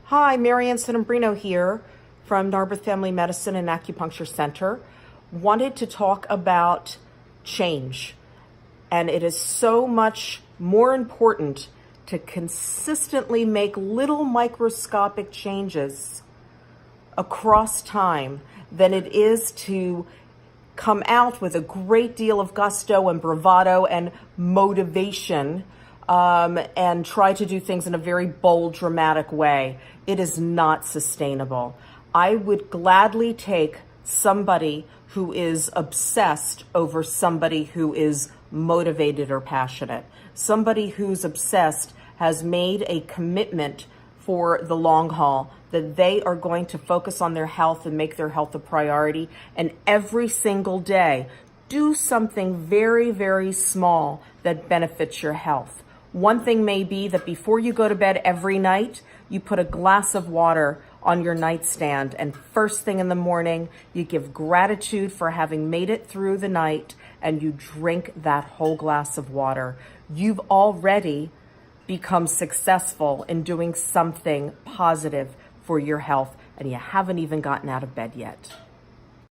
Hi, Marianne Sinombrino here from Narberth Family Medicine and Acupuncture Center. Wanted to talk about change. And it is so much more important to consistently make little microscopic changes across time than it is to come out with a great deal of gusto and bravado and motivation and try to do things in a very bold, dramatic way. It is not sustainable. I would gladly take somebody who is obsessed over somebody who is motivated or passionate. Somebody who's obsessed has made a commitment for the long haul, that they are going to focus on their health and make their health a priority. And every single day, do something very, very small that benefits your health. One thing may be that before you go to bed every night, you put a glass of water on your nightstand, and first thing in the morning, you give gratitude for having made it through the night, and you drink that whole glass of water. You've already become successful in doing something positive for your health, and you haven't even gotten out of bed yet.